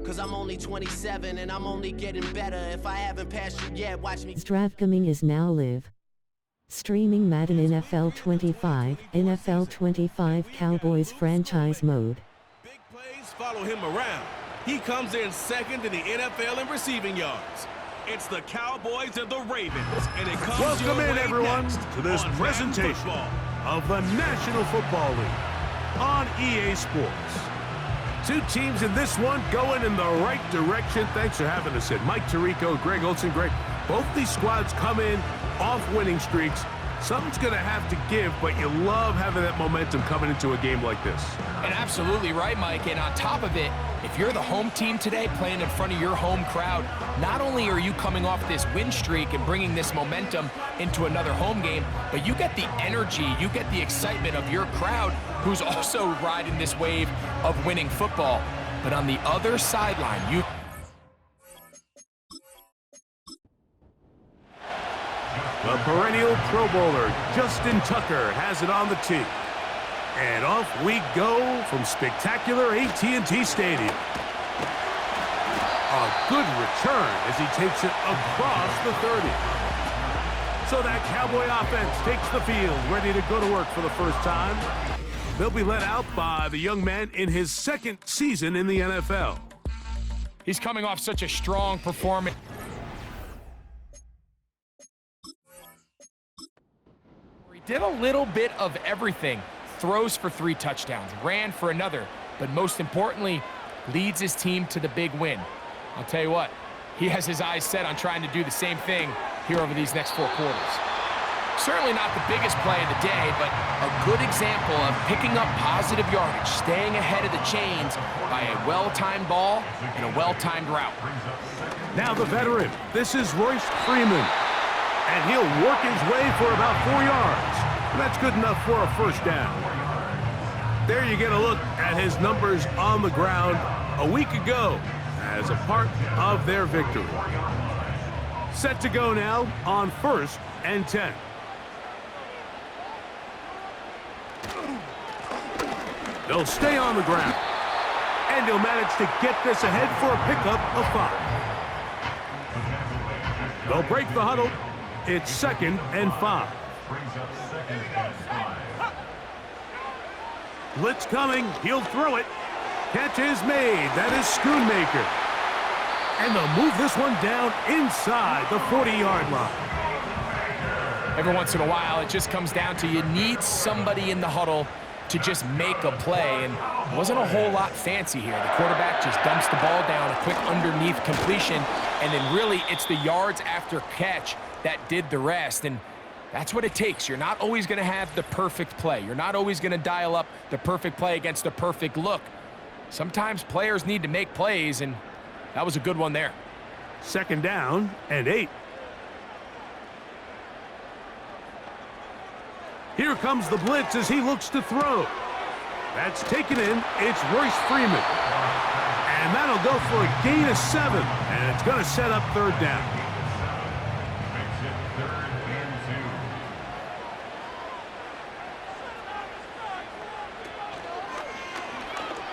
Cause I'm only 27 and I'm only getting better. If I haven't passed you yet, watch me. Draft coming is now live. Streaming Madden NFL 25, NFL 25 Cowboys franchise mode. Big plays follow him around. He comes in second in the NFL in receiving yards. It's the Cowboys and the Ravens, and it comes Welcome in, everyone, to this presentation of the National Football League on EA Sports. Two teams in this one going in the right direction. Thanks for having us in. Mike Tirico, Greg Olsen. Greg, both these squads come in off winning streaks. Something's going to have to give, but you love having that momentum coming into a game like this. And absolutely right, Mike. And on top of it, if you're the home team today playing in front of your home crowd, not only are you coming off this win streak and bringing this momentum into another home game, but you get the energy, you get the excitement of your crowd who's also riding this wave of winning football. But on the other sideline, you... The perennial Pro Bowler, Justin Tucker, has it on the tee. And off we go from spectacular AT&T Stadium. A good return as he takes it across the 30. So that Cowboy offense takes the field, ready to go to work for the first time. They'll be led out by the young man in his second season in the NFL. He's coming off such a strong performance. He did a little bit of everything. Throws for 3 touchdowns, ran for another, but most importantly, leads his team to the big win. I'll tell you what, he has his eyes set on trying to do the same thing here over these next 4 quarters. Certainly not the biggest play of the day, but a good example of picking up positive yardage, staying ahead of the chains by a well-timed ball and a well-timed route. Now the veteran, this is Royce Freeman, and he'll work his way for about 4 yards. That's good enough for a first down. There you get a look at his numbers on the ground a week ago as a part of their victory. Set to go now on 1st and 10. They'll stay on the ground, and he'll manage to get this ahead for a pickup of 5. They'll break the huddle. It's 2nd and 5. Blitz coming. He'll throw it. Catch is made. That is Schoonmaker. And they'll move this one down inside the 40-yard line. Every once in a while, it just comes down to you need somebody in the huddle to just make a play, and it wasn't a whole lot fancy here. The quarterback just dumps the ball down, a quick underneath completion, and then really it's the yards after catch that did the rest. And that's what it takes. You're not always going to have the perfect play. You're not always going to dial up the perfect play against the perfect look. Sometimes players need to make plays, and that was a good one there. 2nd down and 8. Here comes the blitz as he looks to throw. That's taken in. It's Royce Freeman. And that'll go for a gain of 7. And it's going to set up 3rd down.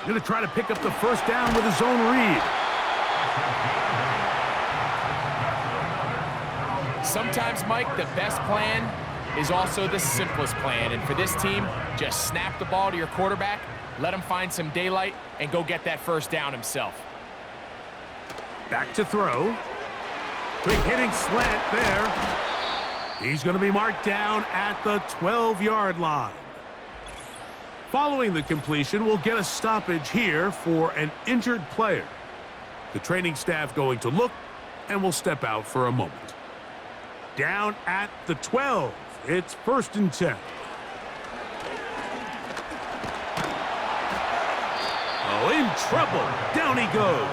Going to try to pick up the first down with his own read. Sometimes, Mike, the best plan is also the simplest plan. And for this team, just snap the ball to your quarterback, let him find some daylight, and go get that first down himself. Back to throw. Quick hitting slant there. He's going to be marked down at the 12-yard line. Following the completion, we'll get a stoppage here for an injured player. The training staff going to look, and will step out for a moment. Down at the 12. It's 1st and 10. Oh, in trouble. Down he goes.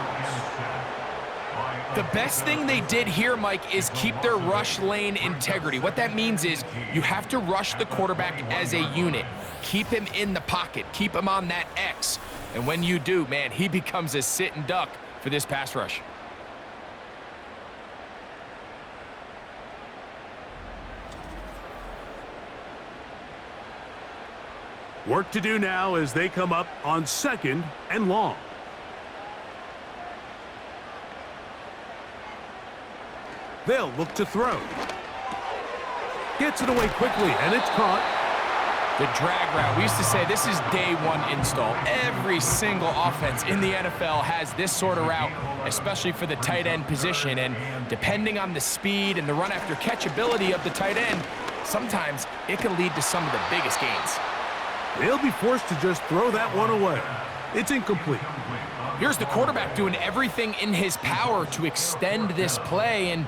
The best thing they did here, Mike, is keep their rush lane integrity. What that means is you have to rush the quarterback as a unit. Keep him in the pocket. Keep him on that X. And when you do, man, he becomes a sit and duck for this pass rush. Work to do now as they come up on 2nd and long. They'll look to throw. Gets it away quickly, and it's caught. The drag route. We used to say this is day one install. Every single offense in the NFL has this sort of route, especially for the tight end position. And depending on the speed and the run after catch ability of the tight end, sometimes it can lead to some of the biggest gains. They'll be forced to just throw that one away. It's incomplete. Here's the quarterback doing everything in his power to extend this play, and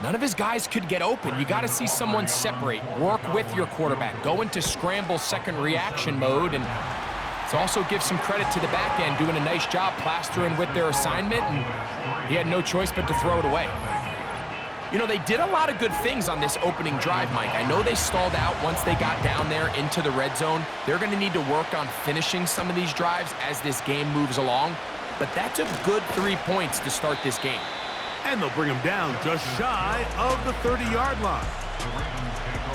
none of his guys could get open. You got to see someone separate, work with your quarterback, go into scramble second reaction mode, and to also give some credit to the back end, doing a nice job plastering with their assignment, and he had no choice but to throw it away. You know, they did a lot of good things on this opening drive, Mike. I know they stalled out once they got down there into the red zone. They're going to need to work on finishing some of these drives as this game moves along, but that's a good 3 points to start this game. And they'll bring him down just shy of the 30-yard line.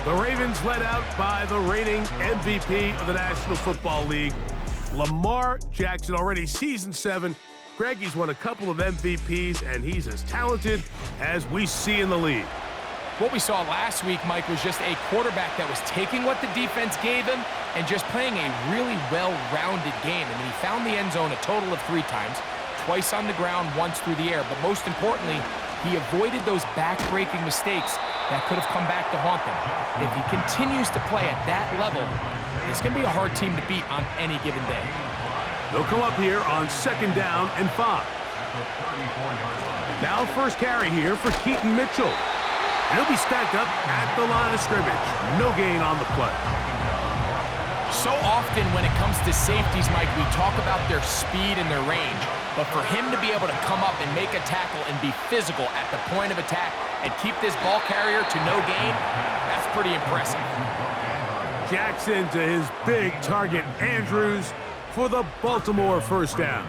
The Ravens led out by the reigning MVP of the National Football League, Lamar Jackson, already season 7. Greg, he's won a couple of MVPs, and he's as talented as we see in the league. What we saw last week, Mike, was just a quarterback that was taking what the defense gave him and just playing a really well-rounded game. I mean, he found the end zone a total of 3 times. Twice on the ground, once through the air. But most importantly, he avoided those back-breaking mistakes that could have come back to haunt them. If he continues to play at that level, it's going to be a hard team to beat on any given day. They'll come up here on 2nd down and 5. Now first carry here for Keaton Mitchell. He'll be stacked up at the line of scrimmage. No gain on the play. So often when it comes to safeties, Mike, we talk about their speed and their range. But for him to be able to come up and make a tackle and be physical at the point of attack and keep this ball carrier to no gain, that's pretty impressive. Jackson to his big target, Andrews, for the Baltimore first down.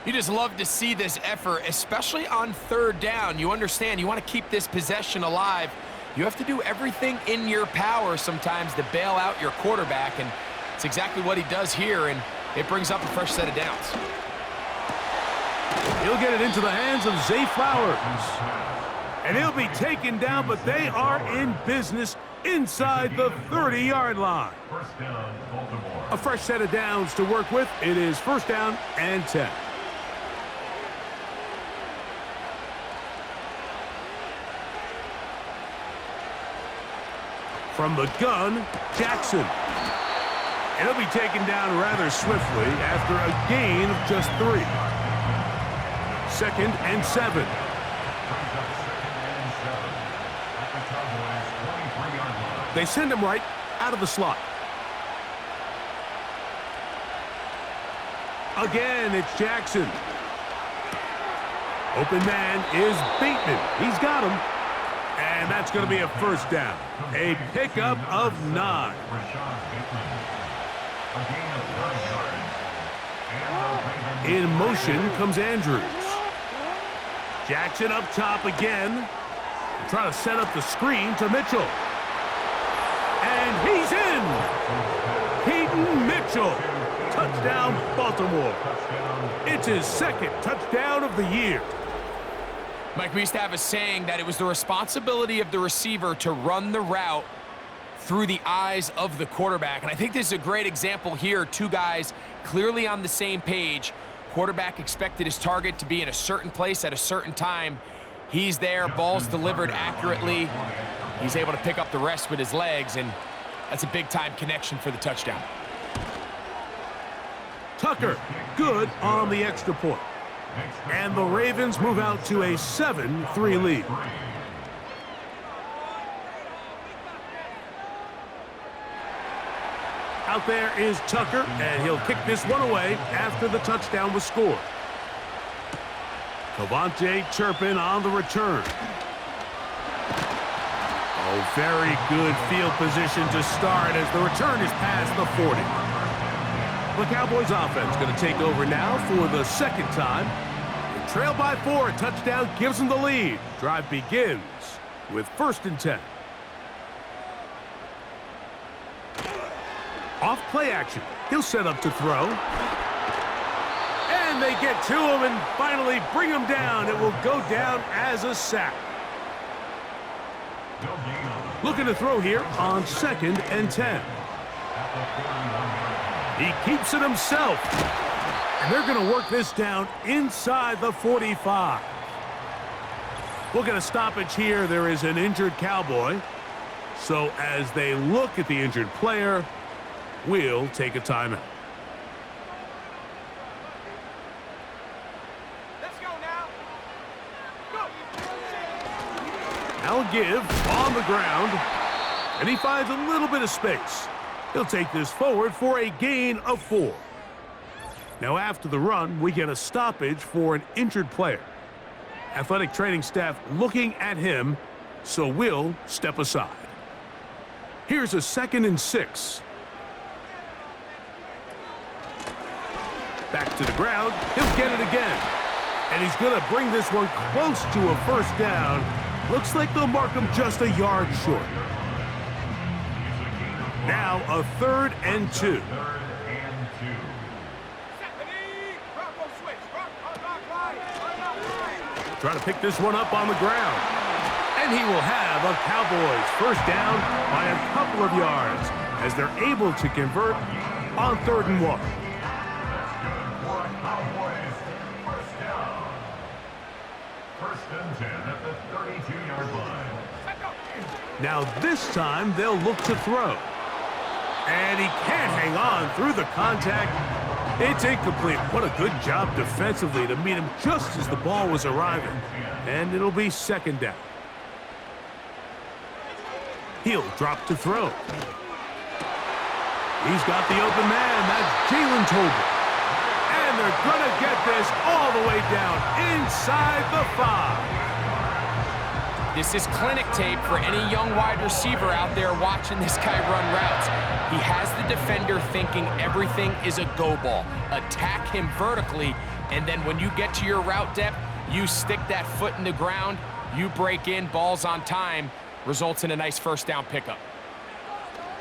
You just love to see this effort, especially on 3rd down. You understand, you want to keep this possession alive. You have to do everything in your power sometimes to bail out your quarterback, and it's exactly what he does here, and it brings up a fresh set of downs. He'll get it into the hands of Zay Flowers. And he'll be taken down, but they are in business inside the 30-yard line. A fresh set of downs to work with. It is 1st down and 10. From the gun, Jackson. And he'll be taken down rather swiftly after a gain of just 3. 2nd and 7. They send him right out of the slot. Again, it's Jackson. Open man is Bateman. He's got him. And that's going to be a 1st down. A pickup of 9. In motion comes Andrews. Jackson up top again. Trying to set up the screen to Mitchell. And he's in! Keaton Mitchell. Touchdown, Baltimore. It's his 2nd touchdown of the year. Mike, we used to have a saying that it was the responsibility of the receiver to run the route through the eyes of the quarterback. And I think this is a great example here. 2 guys clearly on the same page. Quarterback expected his target to be in a certain place at a certain time. He's there, ball's delivered accurately. He's able to pick up the rest with his legs, and that's a big-time connection for the touchdown. Tucker, good on the extra point. And the Ravens move out to a 7-3 lead. Out there is Tucker, and he'll kick this one away after the touchdown was scored. Cavante Turpin on the return. Oh, very good field position to start as the return is past the 40. The Cowboys offense going to take over now for the 2nd time. They trail by 4. A touchdown gives them the lead. Drive begins with 1st and 10. Off play action. He'll set up to throw. And Can they get to him and finally bring him down? It will go down as a sack. Looking to throw here on 2nd and 10. He keeps it himself. And they're going to work this down inside the 45. We'll get a stoppage here. There is an injured Cowboy. So as they look at the injured player, we'll take a timeout. Let's go now. Go. Now give on the ground, and he finds a little bit of space. He'll take this forward for a gain of 4. Now after the run, we get a stoppage for an injured player. Athletic training staff looking at him, so we'll step aside. Here's a 2nd and 6. Back to the ground. He'll get it again. And he's going to bring this one close to a first down. Looks like they'll mark him just a yard short. Now a 3rd and 2. Trying to pick this one up on the ground. And he will have a Cowboys first down by a couple of yards as they're able to convert on 3rd and 1. Now this time they'll look to throw. And he can't hang on through the contact. It's incomplete. What a good job defensively to meet him just as the ball was arriving. And it'll be 2nd down. He'll drop to throw. He's got the open man. That's Jalen Tolbert. And they're going to get this all the way down inside the 5. This is clinic tape for any young wide receiver out there watching this guy run routes. He has the defender thinking everything is a go ball. Attack him vertically, and then when you get to your route depth, you stick that foot in the ground, you break in, balls on time, results in a nice first down pickup.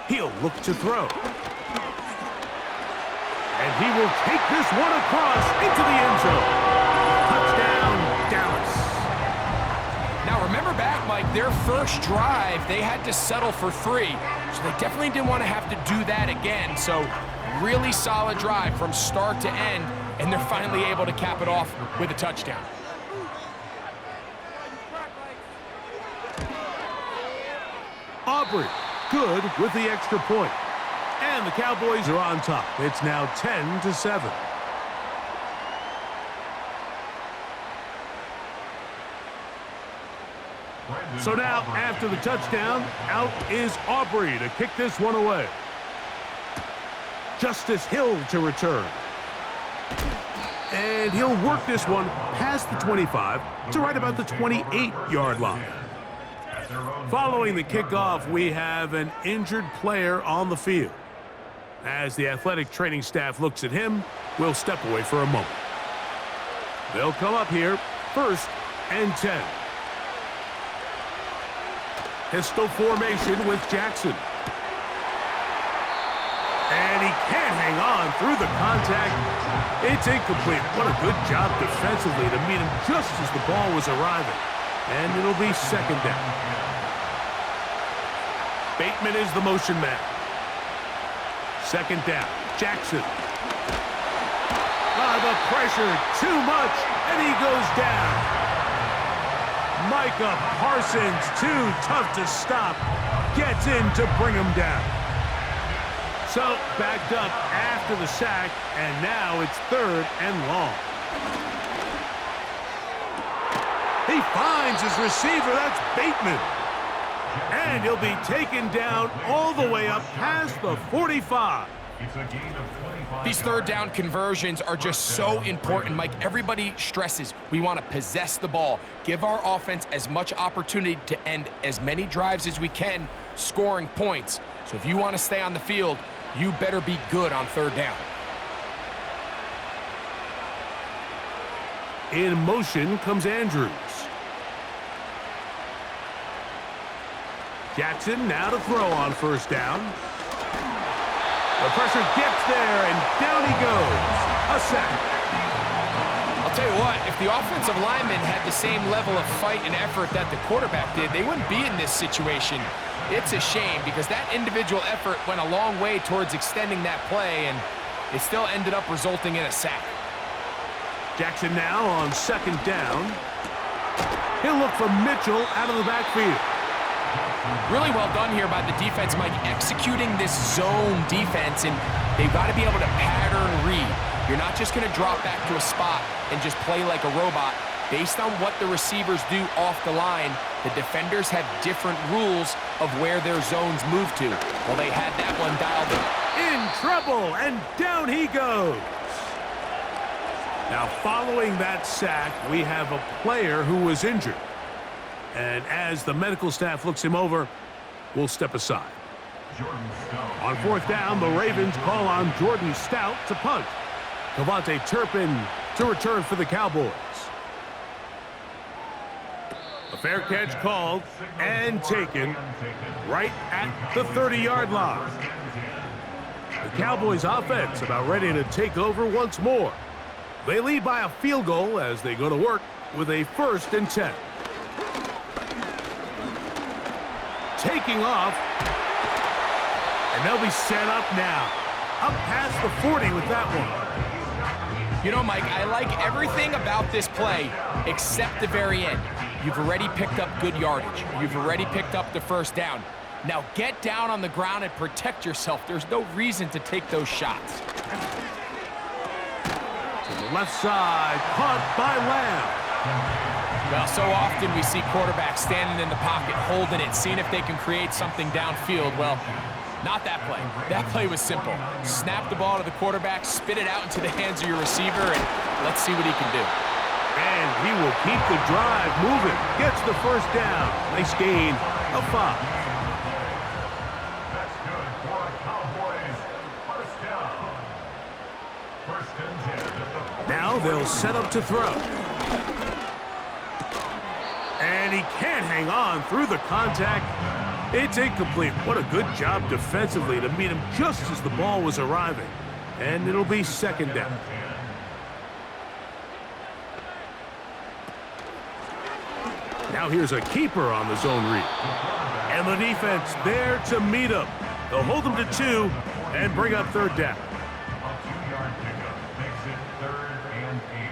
He'll look to throw. And he will take this one across into the end zone. Touchdown, Dallas. Now remember back, Mike, their first drive, they had to settle for 3. So they definitely didn't want to have to do that again. So really solid drive from start to end, and they're finally able to cap it off with a touchdown. Aubrey, good with the extra point. And the Cowboys are on top. It's now 10-7. So now, after the touchdown, out is Aubrey to kick this one away. Justice Hill to return. And he'll work this one past the 25 to right about the 28-yard line. Following the kickoff, we have an injured player on the field. As the athletic training staff looks at him, we'll step away for a moment. They'll come up here, 1st and 10. Pistol formation with Jackson. And he can't hang on through the contact. It's incomplete. What a good job defensively to meet him just as the ball was arriving. And it'll be 2nd down. Bateman is the motion man. 2nd down. Jackson. The pressure, too much, and he goes down. Micah Parsons, too tough to stop, gets in to bring him down. So, backed up after the sack, and now it's 3rd and long. He finds his receiver, that's Bateman. And he'll be taken down all the way up past the 45. These 3rd down conversions are just so important, Mike. Everybody stresses we want to possess the ball, give our offense as much opportunity to end as many drives as we can, scoring points. So if you want to stay on the field, you better be good on 3rd down. In motion comes Andrews. Jackson now to throw on 1st down. The pressure gets there, and down he goes. A sack. I'll tell you what, if the offensive lineman had the same level of fight and effort that the quarterback did, they wouldn't be in this situation. It's a shame because that individual effort went a long way towards extending that play, and it still ended up resulting in a sack. Jackson now on second down. He'll look for Mitchell out of the backfield. Really well done here by the defense, Mike, executing this zone defense, and they've got to be able to pattern read. You're not just going to drop back to a spot and just play like a robot. Based on what the receivers do off the line, the defenders have different rules of where their zones move to. Well, they had that one dialed in. In trouble, and down he goes. Now, following that sack, we have a player who was injured. And as the medical staff looks him over, we'll step aside. On fourth down, the Ravens call on Jordan Stout to punt. Cavante Turpin to return for the Cowboys. A fair catch called and taken right at the 30-yard line. The Cowboys offense about ready to take over once more. They lead by a field goal as they go to work with a 1st and 10. Taking off, and they'll be set up now. Up past the 40 with that one. You know, Mike, I like everything about this play except the very end. You've already picked up good yardage. You've already picked up the 1st down. Now get down on the ground and protect yourself. There's no reason to take those shots. To the left side, caught by Lamb. Well, so often we see quarterbacks standing in the pocket, holding it, seeing if they can create something downfield. Well, not that play. That play was simple. Snap the ball to the quarterback, spit it out into the hands of your receiver, and let's see what he can do. And he will keep the drive moving. Gets the 1st down. Nice gain of 5. That's good for a Cowboys 1st down. 1st and 10. Now they'll set up to throw. And he can't hang on through the contact. It's incomplete. What a good job defensively to meet him just as the ball was arriving. And it'll be 2nd down. Now here's a keeper on the zone read. And the defense there to meet him. They'll hold him to 2 and bring up 3rd down. A 2-yard pickup makes it 3rd and 8.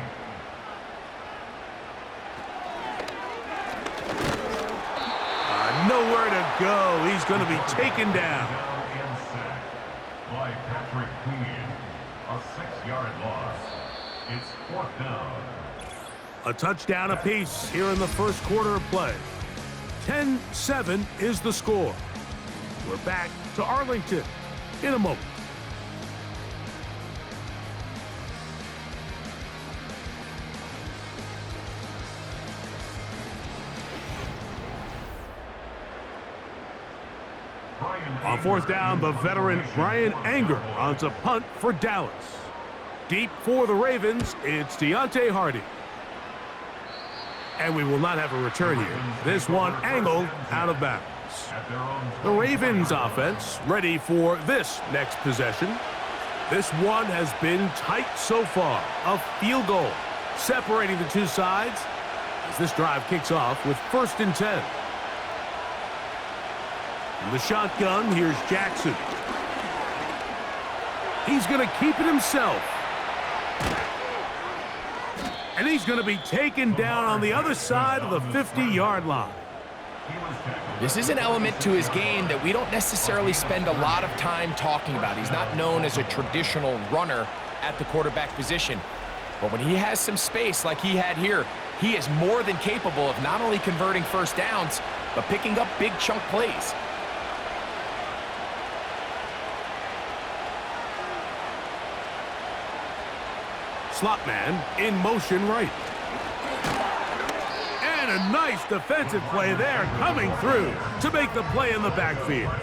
Nowhere to go. He's going to be taken down. And sacked by Patrick Queen. A 6-yard loss. It's 4th down. A touchdown apiece here in the 1st quarter of play. 10-7 is the score. We're back to Arlington in a moment. On 4th down, the veteran Brian Anger on to punt for Dallas. Deep for the Ravens, it's Deontay Hardy. And we will not have a return here. This one angled out of bounds. The Ravens offense ready for this next possession. This one has been tight so far. A field goal separating the two sides as this drive kicks off with 1st and 10. In the shotgun, here's Jackson. He's going to keep it himself. And he's going to be taken down on the other side of the 50-yard line. This is an element to his game that we don't necessarily spend a lot of time talking about. He's not known as a traditional runner at the quarterback position. But when he has some space like he had here, he is more than capable of not only converting 1st downs, but picking up big chunk plays. Slot man in motion right. And a nice defensive play there coming through to make the play in the backfield.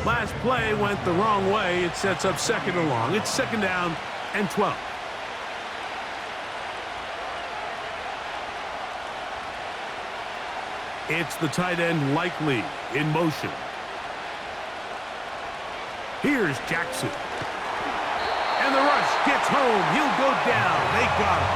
Last play went the wrong way. It sets up 2nd and long. It's 2nd down and 12. It's the tight end Likely in motion. Here's Jackson. gets home. He'll go down. They got him.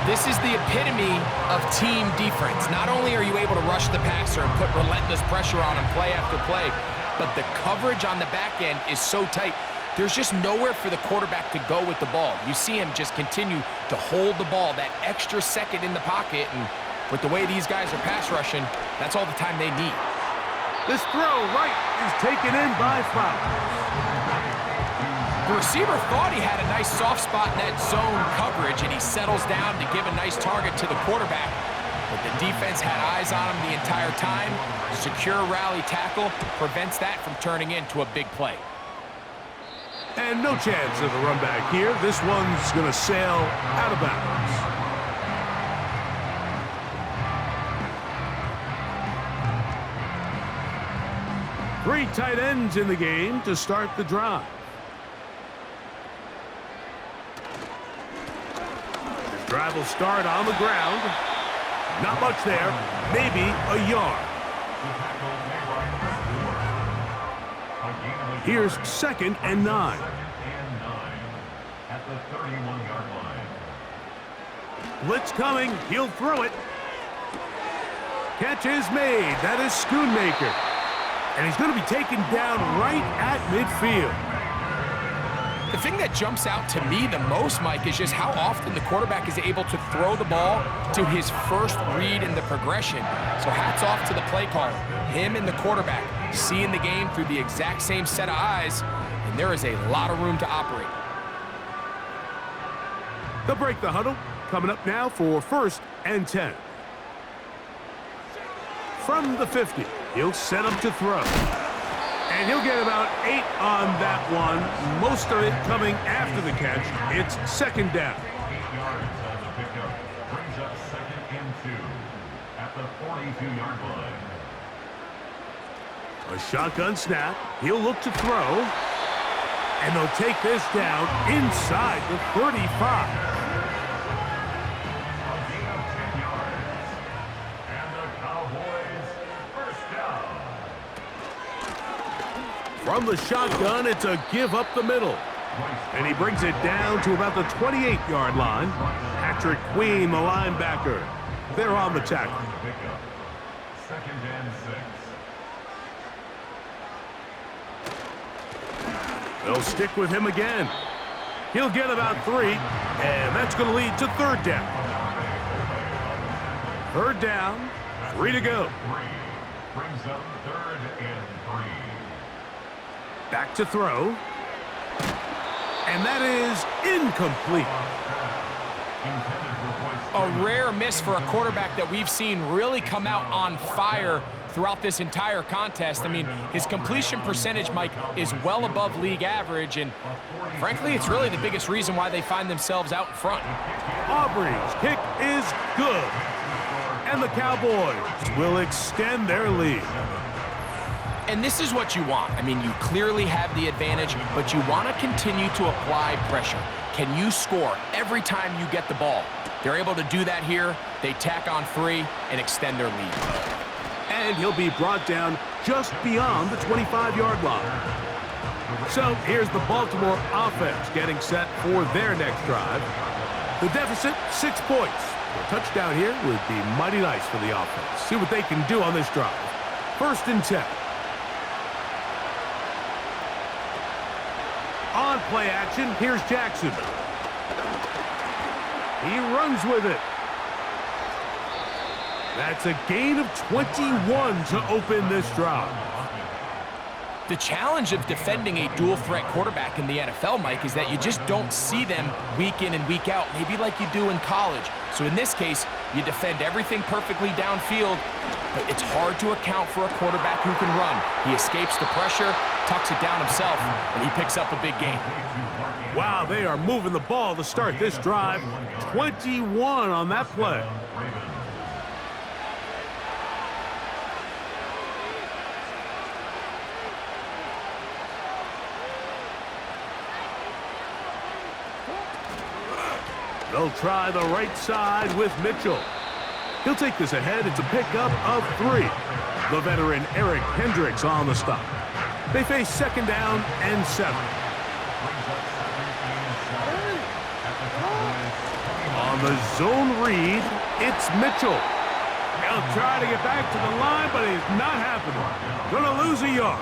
This is the epitome of team defense. Not only are you able to rush the passer and put relentless pressure on him play after play, but the coverage on the back end is so tight. There's just nowhere for the quarterback to go with the ball. You see him just continue to hold the ball that extra second in the pocket, and with the way these guys are pass rushing, that's all the time they need. This throw right is taken in by Flowers. The receiver thought he had a nice soft spot in that zone coverage, and he settles down to give a nice target to the quarterback. But the defense had eyes on him the entire time. Secure rally tackle prevents that from turning into a big play. And no chance of a run back here. This one's going to sail out of bounds. Three tight ends in the game to start the drive. This drive will start on the ground. Not much there. Maybe a yard. Here's 2nd and 9. At the 31-yard line. Blitz coming. He'll throw it. Catch is made. That is Schoonmaker. And he's going to be taken down right at midfield. The thing that jumps out to me the most, Mike, is just how often the quarterback is able to throw the ball to his first read in the progression. So hats off to the play caller. Him and the quarterback seeing the game through the exact same set of eyes, and there is a lot of room to operate. They'll break the huddle. Coming up now for 1st and 10. From the 50, he'll set up to throw. And he'll get about 8 on that one. Most of it coming after the catch. It's 2nd down. 8 yards on the pickup. Brings up 2nd and 2 at the 42-yard line. A shotgun snap. He'll look to throw. And they'll take this down inside the 35. A gain of 10 yards. And the Cowboys first down. From the shotgun, it's a give up the middle. And he brings it down to about the 28-yard line. Patrick Queen, the linebacker. They're on the tackle. 2nd and 6. They'll stick with him again. He'll get about 3, and that's going to lead to 3rd down. 3rd down, 3 to go. 3 brings up 3rd and 3. Back to throw. And that is incomplete. A rare miss for a quarterback that we've seen really come out on fire throughout this entire contest. I mean, his completion percentage, Mike, is well above league average, and frankly, it's really the biggest reason why they find themselves out in front. Aubrey's kick is good. And the Cowboys will extend their lead. And this is what you want. I mean, you clearly have the advantage, but you want to continue to apply pressure. Can you score every time you get the ball? They're able to do that here. They tack on 3 and extend their lead. And he'll be brought down just beyond the 25-yard line. So here's the Baltimore offense getting set for their next drive. The deficit, 6 points. A touchdown here would be mighty nice for the offense. See what they can do on this drive. 1st and 10. On play action, here's Jackson. He runs with it. That's a gain of 21 to open this drive. The challenge of defending a dual-threat quarterback in the NFL, Mike, is that you just don't see them week in and week out, maybe like you do in college. So in this case, you defend everything perfectly downfield, but it's hard to account for a quarterback who can run. He escapes the pressure, tucks it down himself, and he picks up a big gain. Wow, they are moving the ball to start this drive. 21 on that play. They'll try the right side with Mitchell. He'll take this ahead. It's a pickup of 3. The veteran Eric Hendricks on the stop. They face 2nd down and 7. On the zone read, it's Mitchell. He'll try to get back to the line, but it's not happening. Gonna lose a yard.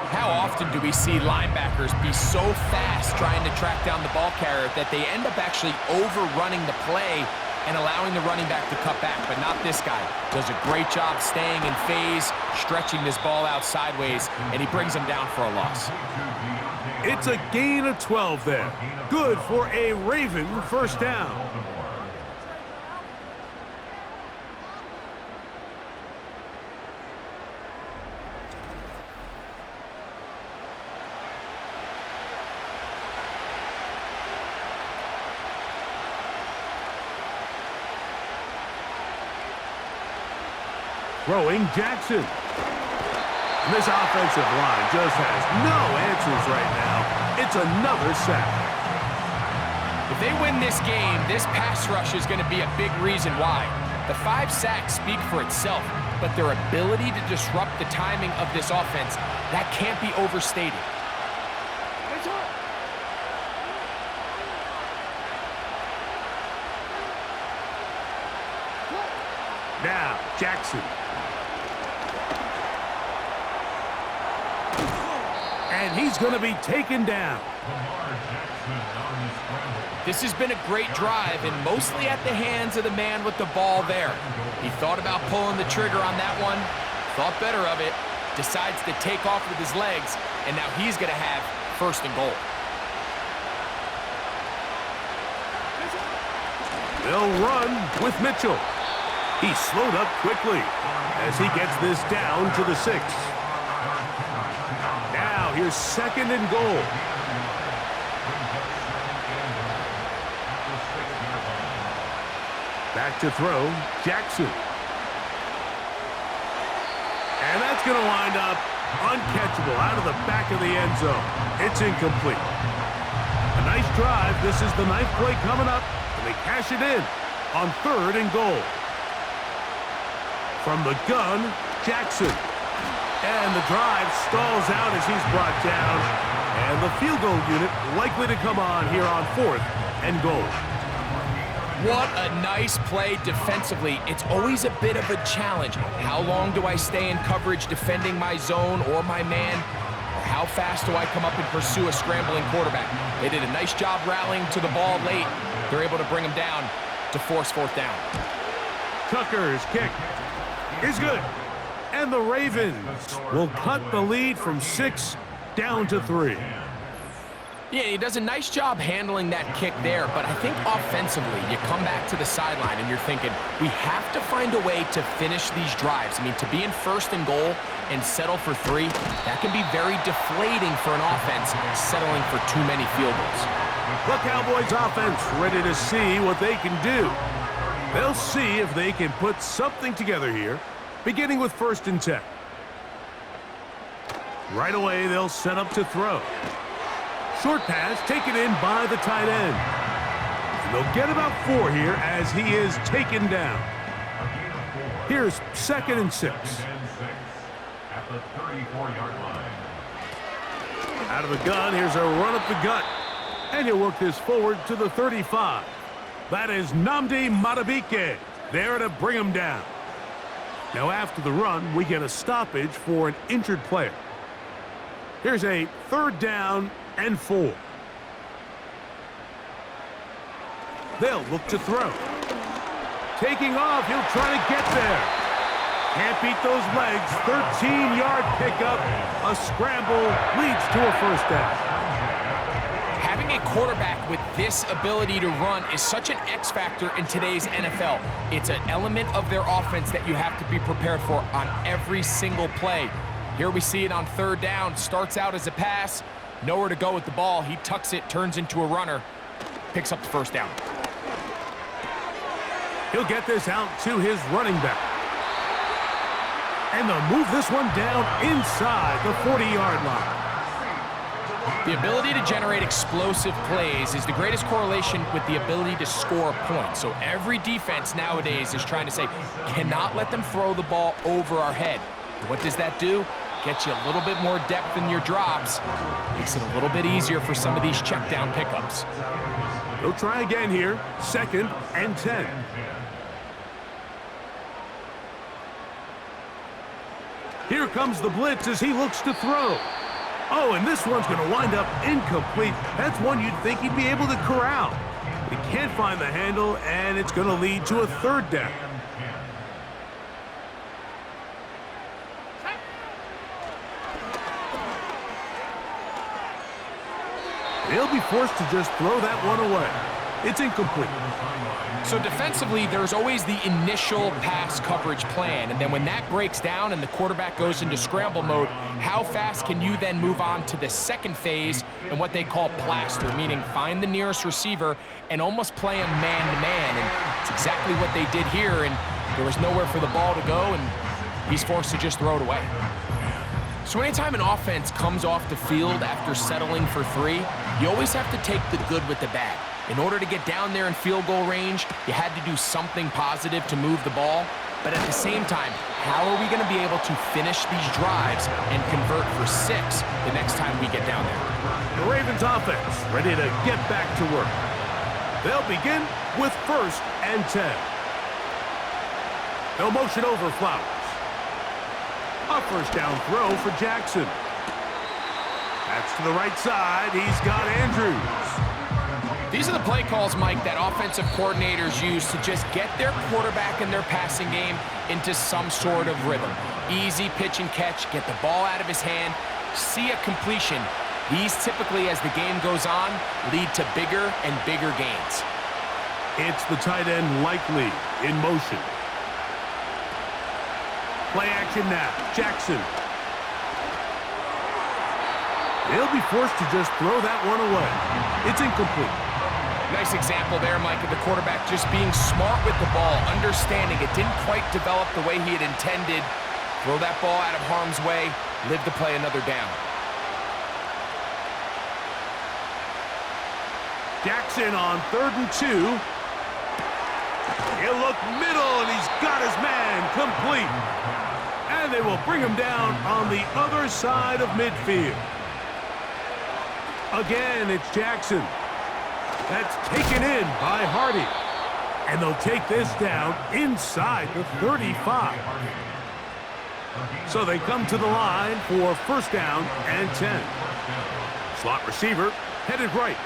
How often do we see linebackers be so fast trying to track down the ball carrier that they end up actually overrunning the play and allowing the running back to cut back? But not this guy. Does a great job staying in phase, stretching this ball out sideways, and he brings him down for a loss. It's a gain of 12 there. Good for a Raven first down. Throwing Jackson. This offensive line just has no answers right now. It's another sack. If they win this game, this pass rush is going to be a big reason why. The 5 sacks speak for itself, but their ability to disrupt the timing of this offense, that can't be overstated. Now, Jackson. And he's going to be taken down. This has been a great drive, and mostly at the hands of the man with the ball there. He thought about pulling the trigger on that one, thought better of it, decides to take off with his legs, and now he's going to have first and goal. They'll run with Mitchell. He slowed up quickly as he gets this down to the 6. Now here's second and goal. Back to throw, Jackson. And that's going to wind up uncatchable out of the back of the end zone. It's incomplete. A nice drive. This is the 9th play coming up, and they cash it in on 3rd and goal. From the gun, Jackson. And the drive stalls out as he's brought down. And the field goal unit likely to come on here on 4th and goal. What a nice play defensively. It's always a bit of a challenge. How long do I stay in coverage defending my zone or my man? Or how fast do I come up and pursue a scrambling quarterback? They did a nice job rallying to the ball late. They're able to bring him down to force 4th down. Tucker's kick is good. And the Ravens will cut the lead from 6 down to 3. Yeah, he does a nice job handling that kick there, but I think offensively, you come back to the sideline and you're thinking, we have to find a way to finish these drives. I mean, to be in 1st and goal and settle for 3, that can be very deflating for an offense settling for too many field goals. The Cowboys offense ready to see what they can do. They'll see if they can put something together here, beginning with 1st and 10. Right away, they'll set up to throw. Short pass taken in by the tight end. And they'll get about 4 here as he is taken down. Here's 2nd and 6. At the 34-yard line. Out of the gun, here's a run up the gut. And he'll work this forward to the 35. That is Nnamdi Madubuike there to bring him down. Now after the run, we get a stoppage for an injured player. Here's a 3rd down and 4. They'll look to throw. Taking off, he'll try to get there. Can't beat those legs. 13-yard pickup. A scramble leads to a 1st down. Having a quarterback with this ability to run is such an X factor in today's NFL. It's an element of their offense that you have to be prepared for on every single play. Here we see it on 3rd down. Starts out as a pass. Nowhere to go with the ball. He tucks it, turns into a runner, picks up the 1st down. He'll get this out to his running back. And they'll move this one down inside the 40-yard line. The ability to generate explosive plays is the greatest correlation with the ability to score points. So every defense nowadays is trying to say, cannot let them throw the ball over our head. What does that do? Gets you a little bit more depth in your drops. Makes it a little bit easier for some of these check down pickups. They'll try again here. 2nd and 10. Here comes the blitz as he looks to throw. Oh, and this one's going to wind up incomplete. That's one you'd think he'd be able to corral. He can't find the handle, and it's going to lead to a 3rd down. They'll be forced to just throw that one away. It's incomplete. So defensively, there's always the initial pass coverage plan, and then when that breaks down and the quarterback goes into scramble mode, how fast can you then move on to the second phase and what they call plaster, meaning find the nearest receiver and almost play him man-to-man, and it's exactly what they did here, and there was nowhere for the ball to go, and he's forced to just throw it away. So anytime an offense comes off the field after settling for 3, you always have to take the good with the bad. In order to get down there in field goal range, you had to do something positive to move the ball. But at the same time, how are we going to be able to finish these drives and convert for 6 the next time we get down there? The Ravens offense ready to get back to work. They'll begin with 1st and 10. They'll motion over Flowers. A 1st down throw for Jackson. That's to the right side. He's got Andrews. These are the play calls, Mike, that offensive coordinators use to just get their quarterback and their passing game into some sort of rhythm. Easy pitch and catch, get the ball out of his hand, see a completion. These typically, as the game goes on, lead to bigger and bigger gains. It's the tight end Likely in motion. Play action now. Jackson. They'll be forced to just throw that one away. It's incomplete. Nice example there, Mike, of the quarterback just being smart with the ball, understanding it didn't quite develop the way he had intended. Throw that ball out of harm's way, live to play another down. Jackson on 3rd and 2. He'll look middle, and he's got his man complete. And they will bring him down on the other side of midfield. Again, it's Jackson. That's taken in by Hardy. And they'll take this down inside the 35. So they come to the line for 1st down and 10. Slot receiver headed right.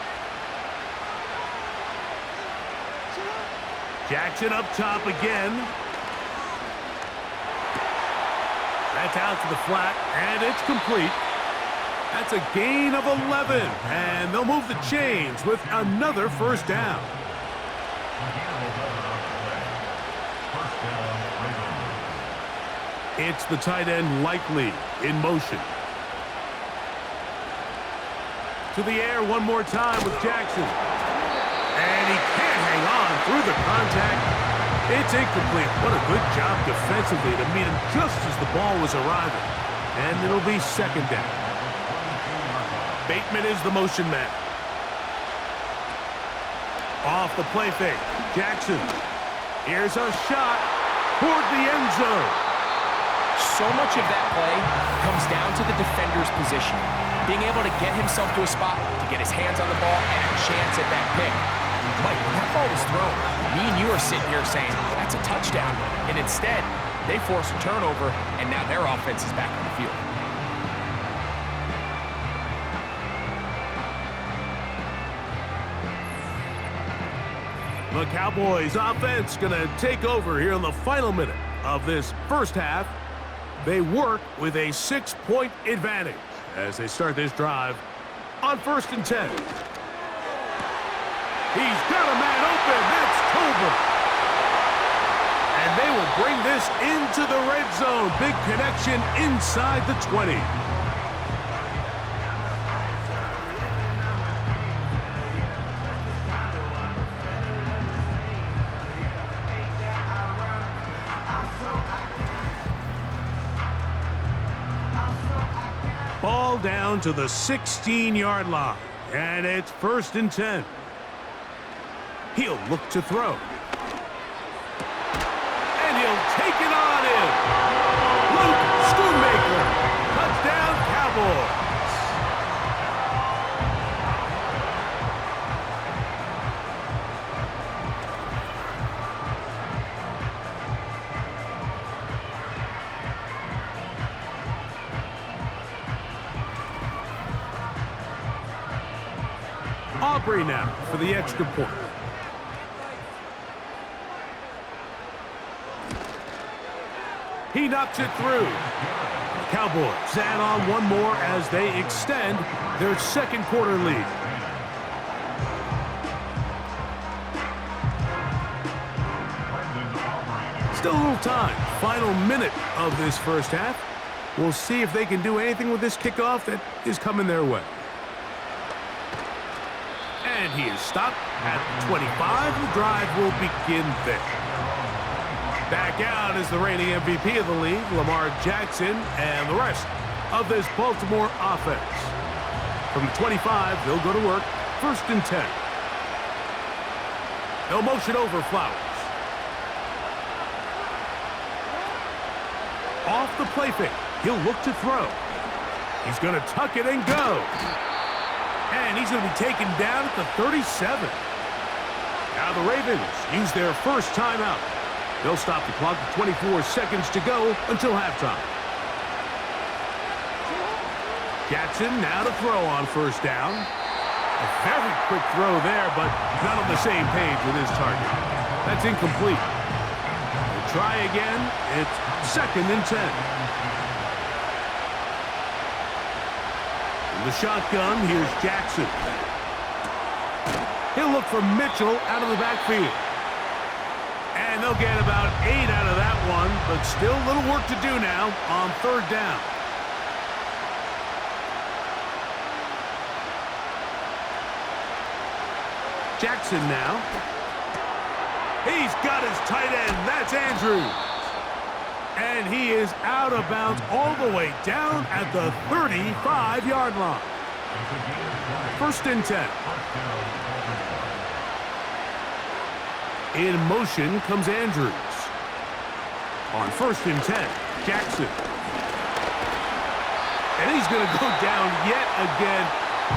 Jackson up top again. That's out to the flat, and it's complete. That's a gain of 11, and they'll move the chains with another 1st down. It's the tight end Likely in motion. To the air one more time with Jackson. And he can't hang on through the contact. It's incomplete. What a good job defensively to meet him just as the ball was arriving. And it'll be 2nd down. Bateman is the motion man. Off the play fake. Jackson. Here's a shot toward the end zone. So much of that play comes down to the defender's position. Being able to get himself to a spot, to get his hands on the ball, and a chance at that pick. Mike, when that ball was thrown, me and you are sitting here saying, that's a touchdown. And instead, they force a turnover, and now their offense is back on the field. The Cowboys offense going to take over here in the final minute of this 1st half. They work with a 6-point advantage as they start this drive on 1st and 10. He's got a man open. That's Tolbert. And they will bring this into the red zone. Big connection inside the 20. Ball down to the 16-yard line, and it's 1st and 10. He'll look to throw. And he'll take it on in. Luke Schoonmaker. Touchdown, Cowboys. Aubrey now for the extra point. He knocks it through. Cowboys add on one more as they extend their second quarter lead. Still a little time. Final minute of this first half. We'll see if they can do anything with this kickoff that is coming their way. And he is stopped at 25. The drive will begin there. Back out is the reigning MVP of the league, Lamar Jackson, and the rest of this Baltimore offense. From the 25, they'll go to work. 1st and 10. They'll motion over Flowers. Off the play fake. He'll look to throw. He's going to tuck it and go. And he's going to be taken down at the 37. Now the Ravens use their first timeout. They'll stop the clock with 24 seconds to go until halftime. Jackson now to throw on 1st down. A very quick throw there, but not on the same page with his target. That's incomplete. We'll try again. It's 2nd and 10. In the shotgun, here's Jackson. He'll look for Mitchell out of the backfield. And they'll get about 8 out of that one, but still a little work to do now on 3rd down. Jackson now. He's got his tight end. That's Andrews. And he is out of bounds all the way down at the 35-yard line. 1st and 10. In motion comes Andrews. On 1st and 10, Jackson. And he's going to go down yet again.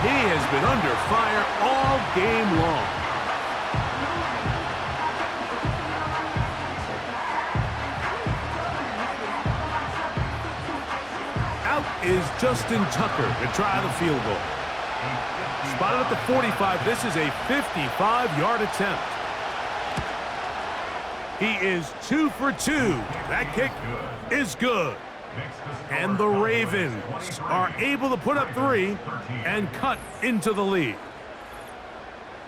He has been under fire all game long. Out is Justin Tucker to try the field goal. Spotted at the 45. This is a 55-yard attempt. He is 2 for 2. That kick is good. And the Ravens are able to put up 3 and cut into the lead.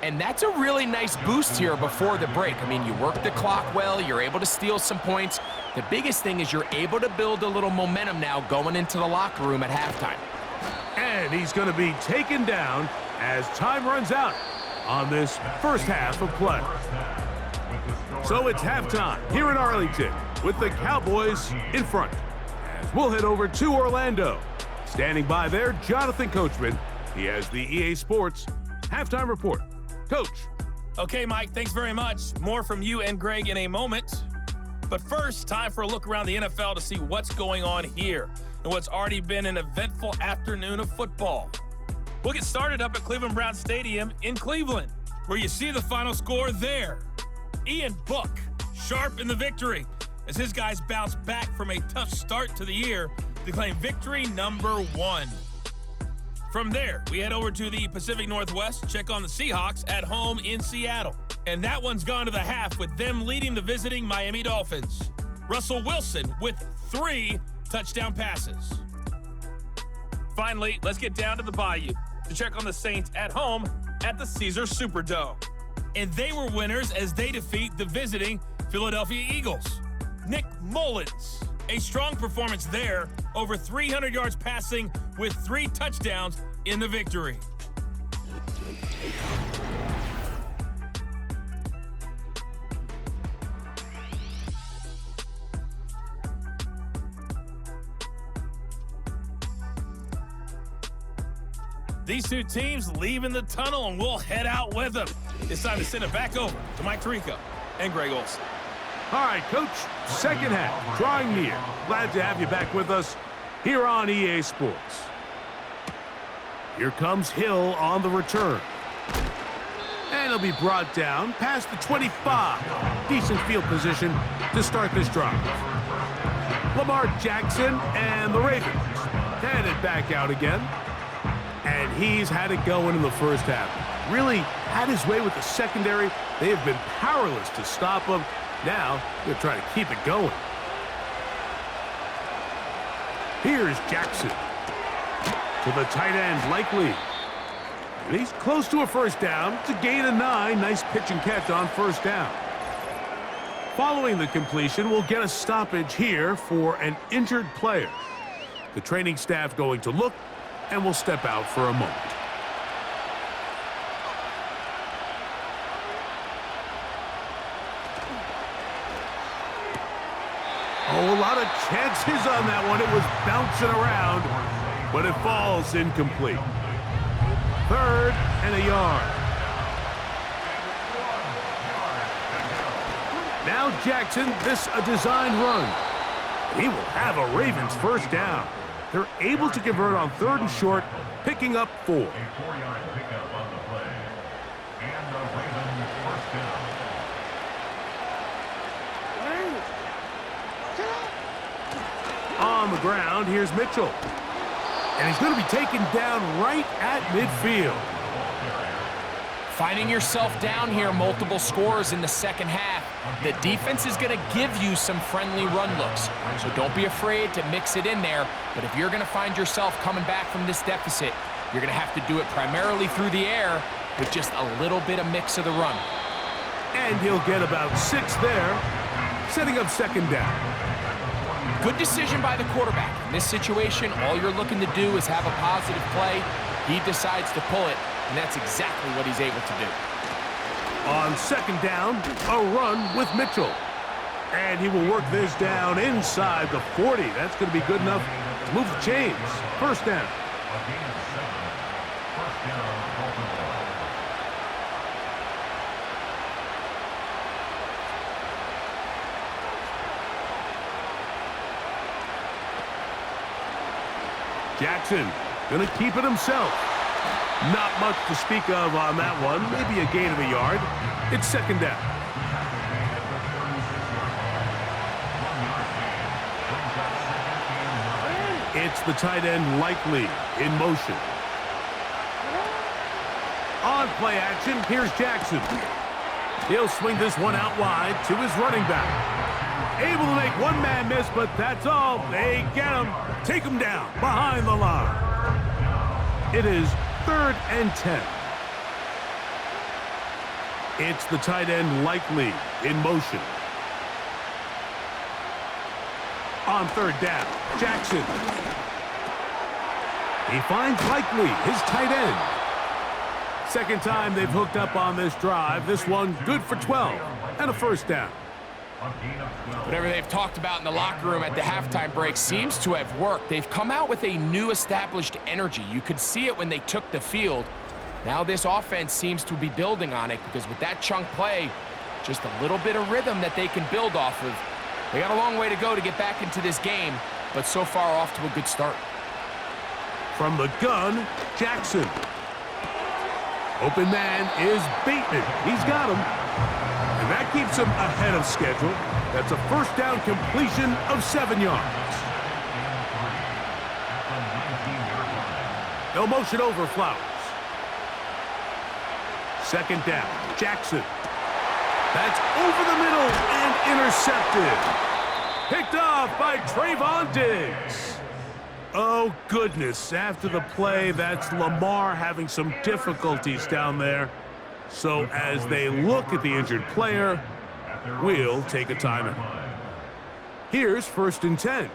And that's a really nice boost here before the break. I mean, you work the clock well, you're able to steal some points. The biggest thing is you're able to build a little momentum now going into the locker room at halftime. And he's going to be taken down as time runs out on this first half of play. So it's halftime here in Arlington with the Cowboys in front. As we'll head over to Orlando. Standing by there, Jonathan Coachman. He has the EA Sports halftime report. Coach. Okay, Mike, thanks very much. More from you and Greg in a moment. But first, time for a look around the NFL to see what's going on here and what's already been an eventful afternoon of football. We'll get started up at Cleveland Browns Stadium in Cleveland, where you see the final score there. Ian Book, sharp in the victory, as his guys bounce back from a tough start to the year to claim victory number 1. From there, we head over to the Pacific Northwest, check on the Seahawks at home in Seattle. And that one's gone to the half with them leading the visiting Miami Dolphins. Russell Wilson with 3 touchdown passes. Finally, let's get down to the Bayou to check on the Saints at home at the Caesars Superdome. And they were winners as they defeat the visiting Philadelphia Eagles. Nick Mullins, a strong performance there, over 300 yards passing with 3 touchdowns in the victory. These two teams leaving the tunnel, and we'll head out with them. It's time to send it back over to Mike Tirico and Greg Olson. All right, Coach, second half, drawing near. Glad to have you back with us here on EA Sports. Here comes Hill on the return. And he'll be brought down past the 25. Decent field position to start this drive. Lamar Jackson and the Ravens headed back out again. And he's had it going in the first half. really had his way with the secondary. They have been powerless to stop him. Now, they're trying to keep it going. Here's Jackson. To the tight end, Likely. And he's close to a first down. It's a gain of 9. Nice pitch and catch on first down. Following the completion, we'll get a stoppage here for an injured player. The training staff going to look, and will step out for a moment. Oh, a lot of chances on that one. It was bouncing around, but it falls incomplete. 3rd and a yard. Now Jackson, this a designed run. He will have a Ravens first down. They're able to convert on 3rd and short, picking up 4. A 4-yard pickup on the play. And the Ravens first down. On the ground, here's Mitchell. And he's going to be taken down right at midfield. Finding yourself down here, multiple scores in the second half. The defense is going to give you some friendly run looks, so don't be afraid to mix it in there. But if you're going to find yourself coming back from this deficit, you're going to have to do it primarily through the air with just a little bit of mix of the run. And he'll get about 6 there, setting up second down. Good decision by the quarterback. In this situation, all you're looking to do is have a positive play. He decides to pull it, and that's exactly what he's able to do. On second down, a run with Mitchell. And he will work this down inside the 40. That's going to be good enough to move the chains. First down. A gain of 7. First down, Baltimore. Jackson going to keep it himself. Not much to speak of on that one. Maybe a gain of a yard. It's second down. It's the tight end Likely in motion. On play action, here's Jackson. He'll swing this one out wide to his running back. Able to make one man miss, but that's all. They get him. Take him down behind the line. It is 3rd and 10. It's the tight end Likely in motion. On 3rd down, Jackson. He finds Likely, his tight end. Second time they've hooked up on this drive. This one good for 12 and a first down. Whatever they've talked about in the locker room at the halftime break seems to have worked. They've come out with a new established energy. You could see it when they took the field. Now this offense seems to be building on it because with that chunk play, just a little bit of rhythm that they can build off of. They got a long way to go to get back into this game, but so far off to a good start. From the gun, Jackson. Open man is Bateman. He's got him. And that keeps him ahead of schedule. That's a first down completion of 7 yards. They'll motion over Flowers. Second down, Jackson. That's over the middle and intercepted. Picked off by Trayvon Diggs. Oh, goodness. After the play, that's Lamar having some difficulties down there. So as they look at the injured player, we'll take a timeout. Here's 1st and 10.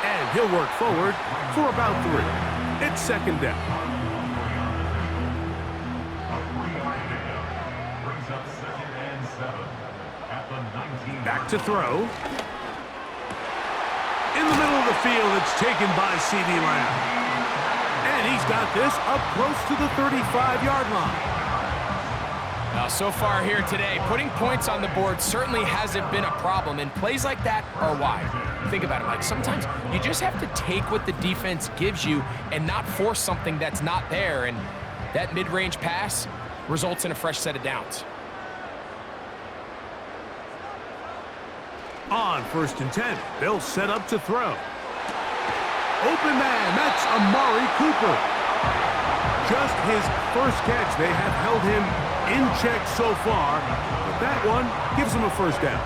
And he'll work forward for about 3. It's second down. Back to throw. In the middle of the field, it's taken by C.D. Lamb. And he's got this up close to the 35-yard line. Now, so far here today, putting points on the board certainly hasn't been a problem, and plays like that are why. Think about it, Mike. Sometimes you just have to take what the defense gives you and not force something that's not there, and that mid-range pass results in a fresh set of downs. On 1st and 10, they'll set up to throw. Open man, that's Amari Cooper. Just his first catch. They have held him in check so far, but that one gives him a first down.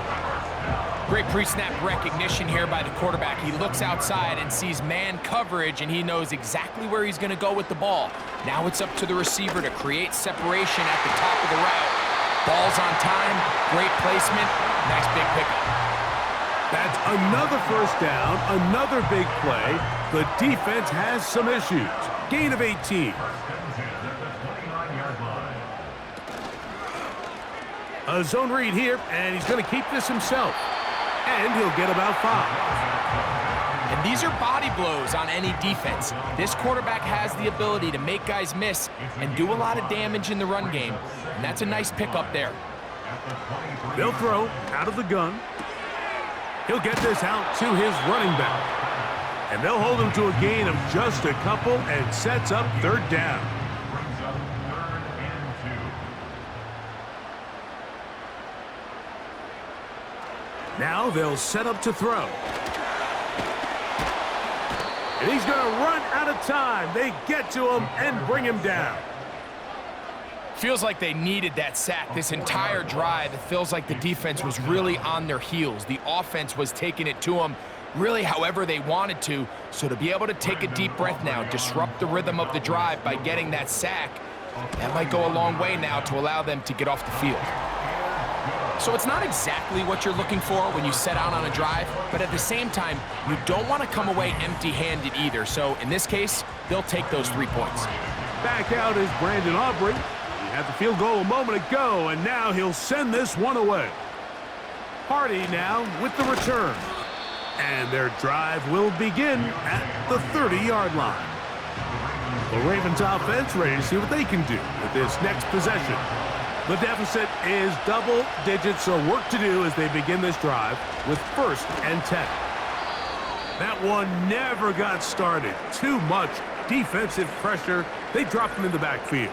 Great pre-snap recognition here by the quarterback. He looks outside and sees man coverage, and he knows exactly where he's going to go with the ball. Now it's up to the receiver to create separation at the top of the route. Ball's on time, great placement, nice big pickup. That's another first down, another big play. The defense has some issues. Gain of 18. A zone read here, and he's going to keep this himself. And he'll get about 5. And these are body blows on any defense. This quarterback has the ability to make guys miss and do a lot of damage in the run game. And that's a nice pickup there. They'll throw out of the gun. He'll get this out to his running back. And they'll hold him to a gain of just a couple and sets up third down. Now they'll set up to throw. And he's going to run out of time. They get to him and bring him down. Feels like they needed that sack this entire drive. It feels like the defense was really on their heels. The offense was taking it to them really however they wanted to. So to be able to take a deep breath now, disrupt the rhythm of the drive by getting that sack, that might go a long way now to allow them to get off the field. So it's not exactly what you're looking for when you set out on a drive, but at the same time, you don't want to come away empty-handed either. So in this case, they'll take those 3 points. Back out is Brandon Aubrey. He had the field goal a moment ago, and now he'll send this one away. Hardy now with the return. And their drive will begin at the 30-yard line. The Ravens offense ready to see what they can do with this next possession. The deficit is double digits, so work to do as they begin this drive with 1st and 10. That one never got started. Too much defensive pressure. They dropped him in the backfield.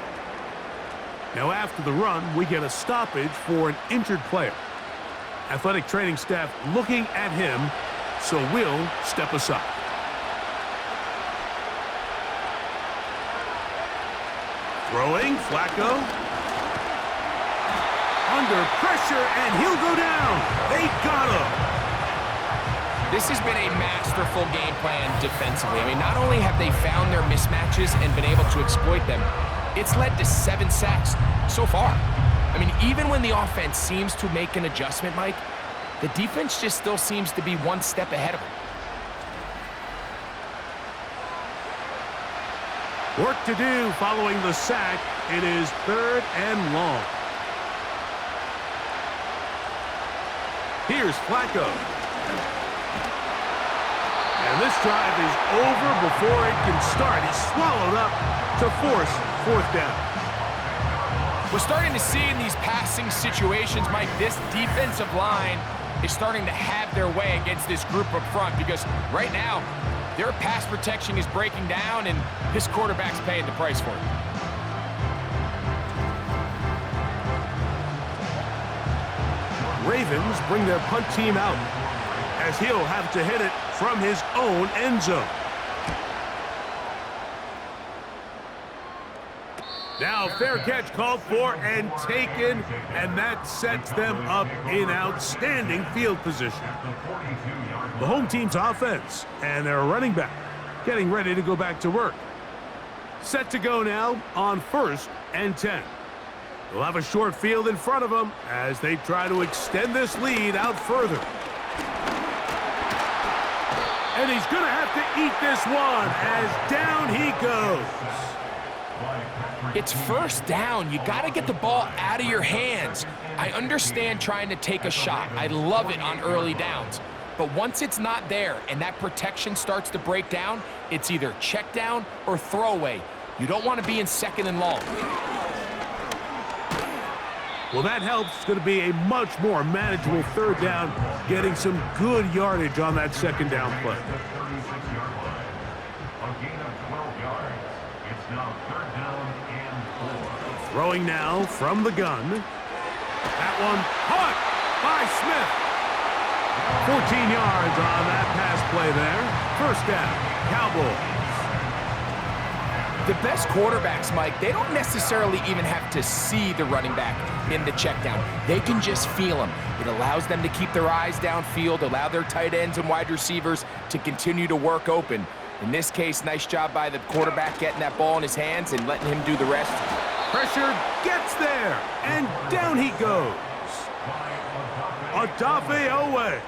Now after the run, we get a stoppage for an injured player. Athletic training staff looking at him, so we'll step aside. Throwing, Flacco. Under pressure, and he'll go down. They got him. This has been a masterful game plan defensively. I mean, not only have they found their mismatches and been able to exploit them, it's led to 7 sacks so far. I mean, even when the offense seems to make an adjustment, Mike, the defense just still seems to be one step ahead of them. Work to do following the sack. It is 3rd and long. Here's Flacco. And this drive is over before it can start. He's swallowed up to force 4th down. We're starting to see in these passing situations, Mike, this defensive line is starting to have their way against this group up front because right now, their pass protection is breaking down and this quarterback's paying the price for it. Ravens bring their punt team out as he'll have to hit it from his own end zone. Now fair catch called for and taken, and that sets them up in outstanding field position. The home team's offense and their running back getting ready to go back to work. Set to go now on 1st and 10. They'll have a short field in front of them as they try to extend this lead out further. And he's going to have to eat this one as down he goes. It's 1st down. You got to get the ball out of your hands. I understand trying to take a shot. I love it on early downs. But once it's not there and that protection starts to break down, it's either check down or throwaway. You don't want to be in 2nd and long. Well, that helps. It's going to be a much more manageable 3rd down, getting some good yardage on that 2nd down play. Throwing now from the gun. That one caught by Smith. 14 yards on that pass play there. First down, Cowboys. The best quarterbacks, Mike, they don't necessarily even have to see the running back in the check down. They can just feel him. It allows them to keep their eyes downfield, allow their tight ends and wide receivers to continue to work open. In this case, nice job by the quarterback getting that ball in his hands and letting him do the rest. Pressure gets there, and down he goes. Odafe Owe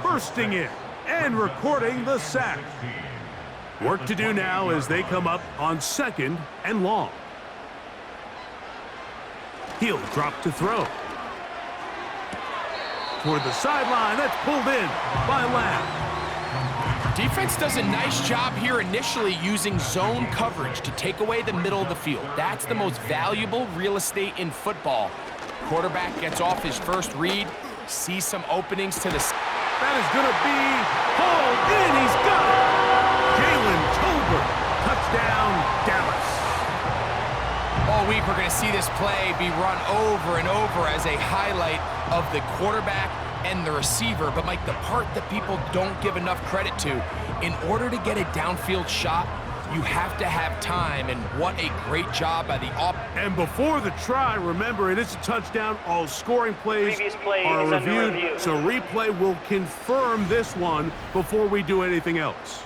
bursting in and recording the sack. Work to do now as they come up on second and long. He'll drop to throw. Toward the sideline, that's pulled in by Lamb. Defense does a nice job here initially using zone coverage to take away the middle of the field. That's the most valuable real estate in football. Quarterback gets off his first read, sees some openings to the... That is going to be hauled in. He's got it. Jalen Tolbert, touchdown, Dallas. All week we're going to see this play be run over and over as a highlight of the quarterback and the receiver. But, Mike, the part that people don't give enough credit to, in order to get a downfield shot, you have to have time, and what a great job by the offense. And before the try, remember, it is a touchdown. All scoring plays are reviewed, so replay will confirm this one before we do anything else.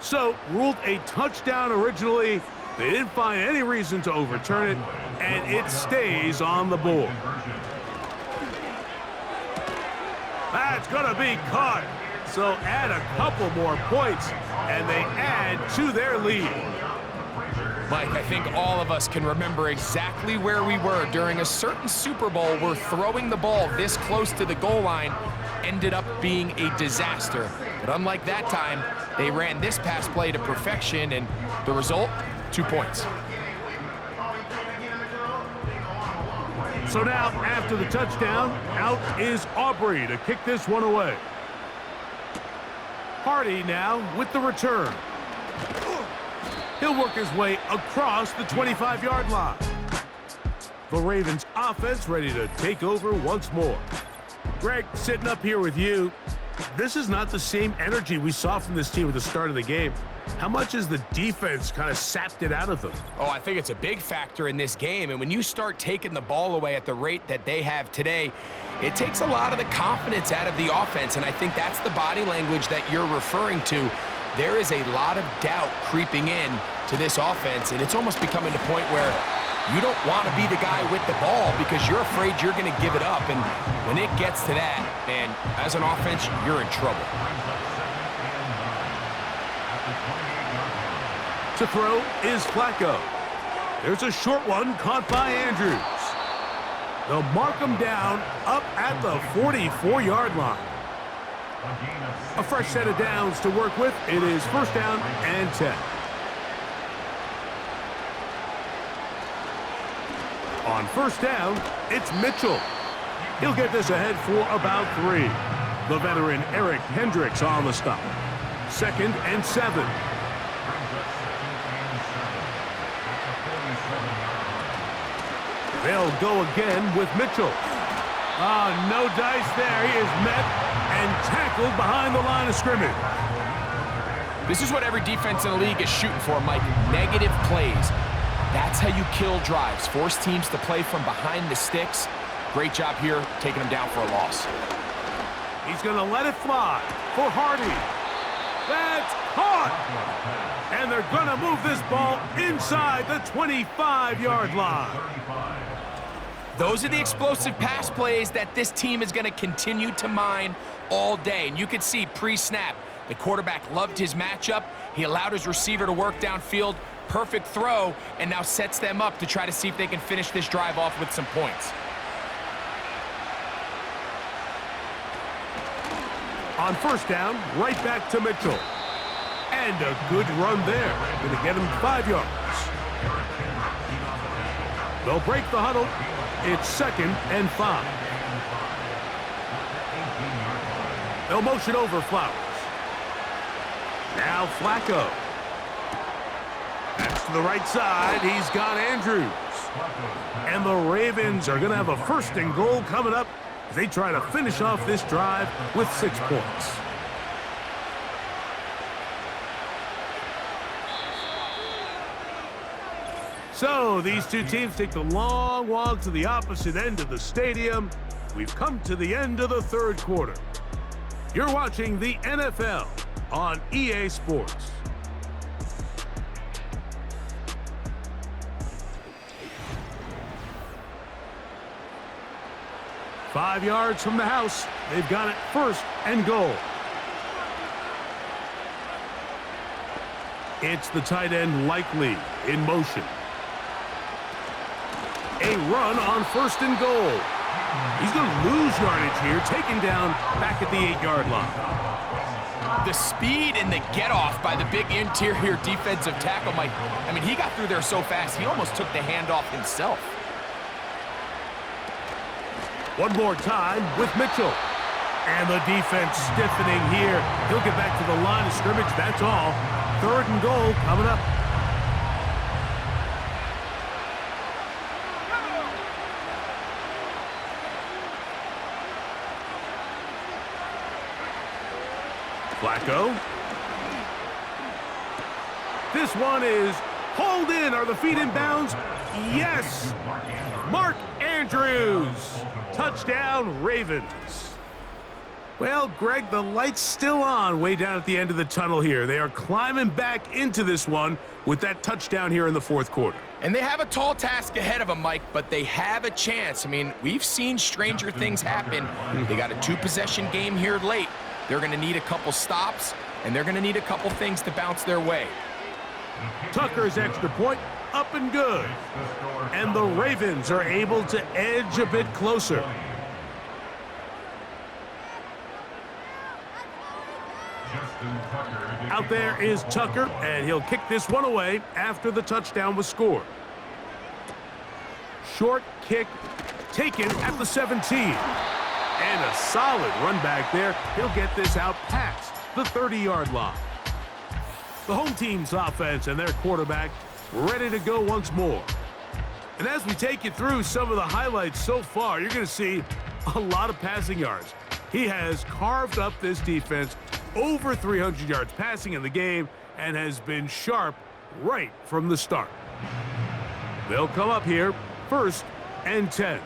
So, ruled a touchdown originally. They didn't find any reason to overturn it, and it stays on the board. That's going to be caught. So add a couple more points, and they add to their lead. Mike, I think all of us can remember exactly where we were during a certain Super Bowl where throwing the ball this close to the goal line ended up being a disaster. But unlike that time, they ran this pass play to perfection, and the result, 2 points. So now, after the touchdown, out is Aubrey to kick this one away. Hardy now with the return. He'll work his way across the 25-yard line. The Ravens offense ready to take over once more. Greg, sitting up here with you, this is not the same energy we saw from this team at the start of the game. How much has the defense kind of sapped it out of them? Oh, I think it's a big factor in this game. And when you start taking the ball away at the rate that they have today, it takes a lot of the confidence out of the offense. And I think that's the body language that you're referring to. There is a lot of doubt creeping in to this offense. And it's almost becoming to the point where you don't want to be the guy with the ball because you're afraid you're going to give it up. And when it gets to that, man, as an offense, you're in trouble. To throw is Flacco. There's a short one caught by Andrews. They'll mark him down up at the 44-yard line. A fresh set of downs to work with. It is first down and 10. On first down, it's Mitchell. He'll get this ahead for about 3. The veteran Eric Hendricks on the stop. Second and 7. They'll go again with Mitchell. No dice there. He is met and tackled behind the line of scrimmage. This is what every defense in the league is shooting for, Mike. Negative plays. That's how you kill drives. Force teams to play from behind the sticks. Great job here, taking them down for a loss. He's going to let it fly for Hardy. That's caught. And they're going to move this ball inside the 25-yard line. Those are the explosive pass plays that this team is going to continue to mine all day. And you can see pre-snap, the quarterback loved his matchup. He allowed his receiver to work downfield. Perfect throw, and now sets them up to try to see if they can finish this drive off with some points. On first down, right back to Mitchell. And a good run there. Going to get him 5 yards. They'll break the huddle. It's second and 5. They'll motion over Flowers. Now Flacco. That's to the right side. He's got Andrews. And the Ravens are going to have a 1st and goal coming up as they try to finish off this drive with 6 points. So these two teams take the long walk to the opposite end of the stadium. We've come to the end of the 3rd quarter. You're watching the NFL on EA Sports. Five yards from the house. They've got it 1st and goal. It's the tight end Likely in motion. A run on 1st and goal. He's going to lose yardage here, taken down back at the 8-yard line. The speed and the get-off by the big interior defensive tackle, Mike. I mean, he got through there so fast, he almost took the handoff himself. One more time with Mitchell. And the defense stiffening here. He'll get back to the line of scrimmage, that's all. 3rd and goal coming up. Flacco. This one is hauled in. Are the feet in bounds? Yes. Mark Andrews. Touchdown, Ravens. Well, Greg, the light's still on way down at the end of the tunnel here. They are climbing back into this one with that touchdown here in the 4th quarter. And they have a tall task ahead of them, Mike, but they have a chance. I mean, we've seen stranger things happen. They got a 2-possession game here late. They're going to need a couple stops, and they're going to need a couple things to bounce their way. Tucker's extra point, up and good. And the Ravens are able to edge a bit closer. Out there is Tucker, and he'll kick this one away after the touchdown was scored. Short kick taken at the 17. And a solid run back there. He'll get this out past the 30-yard line. The home team's offense and their quarterback ready to go once more. And as we take you through some of the highlights so far, you're going to see a lot of passing yards. He has carved up this defense over 300 yards passing in the game and has been sharp right from the start. They'll come up here 1st and 10.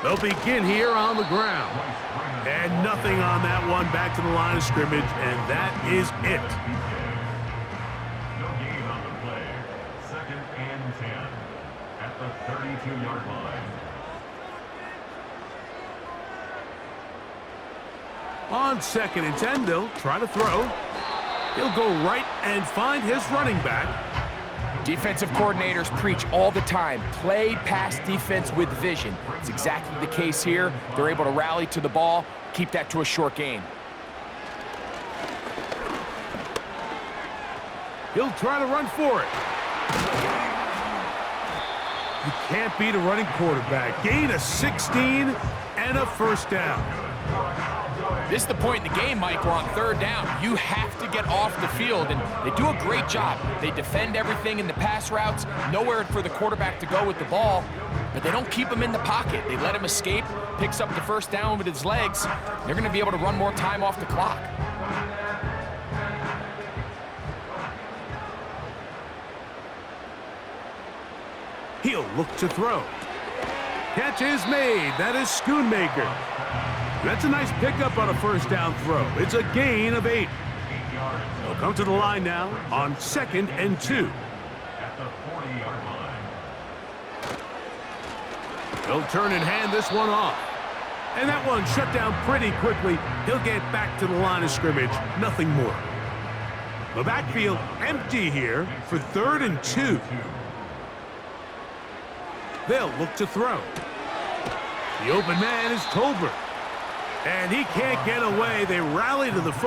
They'll begin here on the ground. And nothing on that one, back to the line of scrimmage, and that is it. No gain on the play. 2nd and 10 at the 32-yard line. On 2nd and 10, they'll try to throw. He'll go right and find his running back. Defensive coordinators preach all the time, play pass defense with vision. It's exactly the case here. They're able to rally to the ball, keep that to a short gain. He'll try to run for it. You can't beat a running quarterback. Gain of 16 and a 1st down. This is the point in the game, Mike, where on 3rd down, you have to get off the field, and they do a great job. They defend everything in the pass routes, nowhere for the quarterback to go with the ball, but they don't keep him in the pocket. They let him escape, picks up the 1st down with his legs. They're going to be able to run more time off the clock. He'll look to throw. Catch is made. That is Schoonmaker. That's a nice pickup on a 1st down throw. It's a gain of 8. They'll come to the line now on 2nd and 2. At the 40-yard line. They'll turn and hand this one off. And that one shut down pretty quickly. He'll get back to the line of scrimmage. Nothing more. The backfield empty here for 3rd and 2. They'll look to throw. The open man is Tolbert. And he can't get away. They rally to the football.